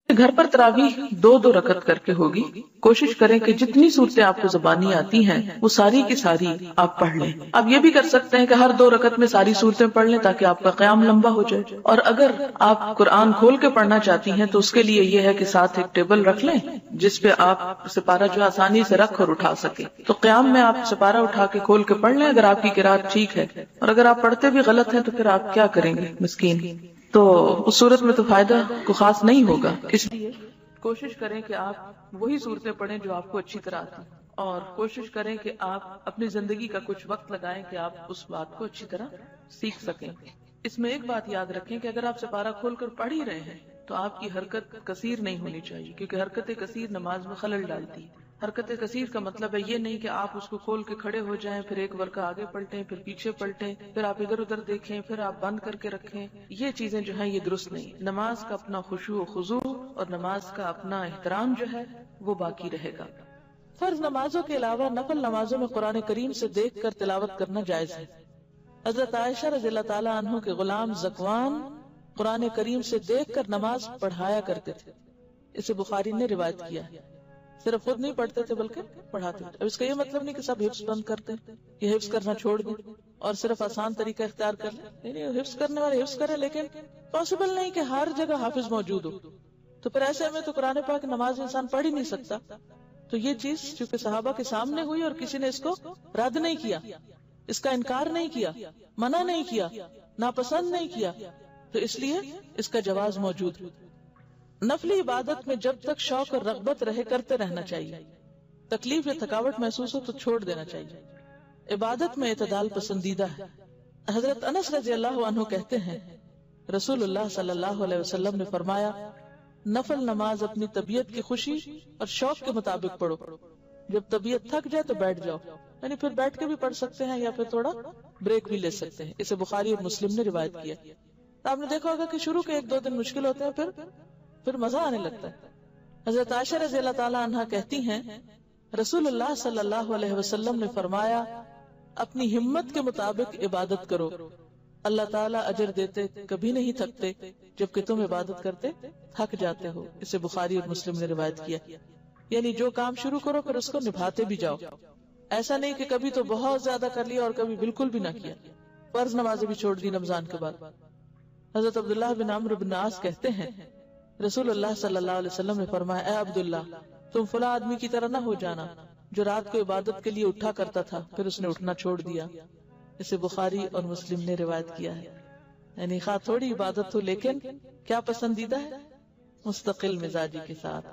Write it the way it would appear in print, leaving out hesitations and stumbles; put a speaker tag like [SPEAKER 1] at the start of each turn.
[SPEAKER 1] گھر پر تراویح 2-2 رکعت کر کے ہوگی. کوشش کریں کہ جتنی صورتیں آپ کو زبانی آتی ہیں وہ ساری کی ساری آپ پڑھ لیں. آپ یہ بھی کر سکتے ہیں کہ ہر 2 رکعت میں ساری صورتیں پڑھ لیں تاکہ آپ کا قیام لمبا ہو جائے. اور اگر آپ قرآن کھول کے پڑھنا چاہتی ہیں تو اس کے لیے یہ ہے کہ ساتھ ایک ٹیبل رکھ لیں جس پہ آپ سپارہ جو آسانی سے رکھ اور اٹھا سکیں. تو قیام میں آپ سپارہ اٹھا کے کھول کے پڑھ لیں اگر آپ کی قرات ٹھیک ہے. اور اگر آپ پڑھتے بھی غلط ہیں تو پھر آپ کیا کریں گے مسکین. تو اس صورت میں تو فائدہ کو خاص نہیں ہوگا. اس لیے کوشش کریں کہ آپ وہی صورتیں پڑھیں جو آپ کو اچھی طرح آتی، اور کوشش کریں کہ آپ اپنی زندگی کا کچھ وقت لگائیں کہ آپ اس بات کو اچھی طرح سیکھ سکیں. اس میں ایک بات یاد رکھیں کہ اگر آپ سپارہ کھول کر پڑھ ہی رہے ہیں تو آپ کی حرکت کثیر نہیں ہونی چاہیے، کیونکہ حرکت کثیر نماز میں خلل ڈالتی ہے. حرکت کثیر کا مطلب ہے یہ نہیں کہ آپ اس کو کھول کے کھڑے ہو جائیں، پھر ایک ورقہ آگے پلٹیں، پھر پیچھے پلٹیں، پھر آپ ادھر ادھر دیکھیں، پھر آپ بند کر کے رکھیں. یہ چیزیں جو ہیں یہ درست نہیں. نماز کا اپنا خشوع و خضوع اور نماز کا اپنا احترام جو ہے وہ باقی رہے گا. فرض نمازوں کے علاوہ نفل نمازوں میں قرآن کریم سے دیکھ کر تلاوت کرنا جائز ہے. حضرت عائشہ رضی اللہ تعالیٰ عنہ کے غلام ذکوان قرآن کریم سے دیکھ کر نماز پڑھایا کرتے تھے. اسے بخاری نے روایت کیا ہے. صرف خود نہیں پڑھتے تھے بلکہ پڑھاتے تھے. اب اس کا یہ مطلب نہیں کہ سب حفظ بند کرتے یہ حفظ کرنا چھوڑ دیں اور صرف آسان طریقہ اختیار کر لیں. نہیں، حفظ کرنے والے حفظ کریں، لیکن پاسبل نہیں کہ ہر جگہ حافظ موجود ہو. تو پھر ایسے میں تو قرآن پاک نماز انسان پڑھ ہی نہیں سکتا. تو یہ چیز چونکہ صحابہ کے سامنے ہوئی اور کسی نے اس کو رد نہیں کیا، اس کا انکار نہیں کیا، منع نہیں کیا، ناپسند نہیں کیا، تو اس لیے اس کا جواز موجود ہے. نفلی عبادت میں جب تک شوق اور رغبت رہے کرتے رہنا چاہیے. تکلیف یا تھکاوٹ محسوس ہو تو چھوڑ دینا چاہیے. عبادت میں اعتدال پسندیدہ ہے. حضرت انس رضی اللہ عنہ کہتے ہیں رسول اللہ صلی اللہ علیہ وسلم نے فرمایا نفل نماز اپنی طبیعت کی خوشی اور شوق کے مطابق پڑھو. جب طبیعت تھک جائے تو بیٹھ جاؤ، یعنی پھر بیٹھ کے بھی پڑھ سکتے ہیں یا پھر تھوڑا بریک بھی لے سکتے ہیں. اسے بخاری اور مسلم نے روایت کیا. آپ نے دیکھا ہوگا کہ شروع کے 1-2 دن مشکل ہوتے ہیں، پھر مزہ آنے لگتا ہے. حضرت عائشہ رضی اللہ تعالیٰ عنہ کہتی ہیں رسول اللہ صلی اللہ علیہ وسلم نے فرمایا اپنی ہمت کے مطابق عبادت کرو، اللہ تعالیٰ اجر دیتے کبھی نہیں تھکتے جبکہ تم عبادت کرتے تھک جاتے ہو. اسے بخاری اور مسلم نے روایت کیا. یعنی جو کام شروع کرو پھر اس کو نبھاتے بھی جاؤ. ایسا نہیں کہ کبھی تو بہت زیادہ کر لیا اور کبھی بالکل بھی نہ کیا. فرض نمازیں بھی چھوڑ دی رمضان کے بعد. حضرت عبداللہ بن عمرو بن عاص کہتے ہیں رسول اللہ صلی اللہ علیہ وسلم نے فرمایا اے عبداللہ تم فلاں آدمی کی طرح نہ ہو جانا جو رات کو عبادت کے لیے اٹھا کرتا تھا پھر اس نے اٹھنا چھوڑ دیا. اسے بخاری اور مسلم نے روایت کیا ہے. یعنی خواہ تھوڑی عبادت ہو لیکن کیا پسندیدہ ہے؟ مستقل مزاجی کے ساتھ.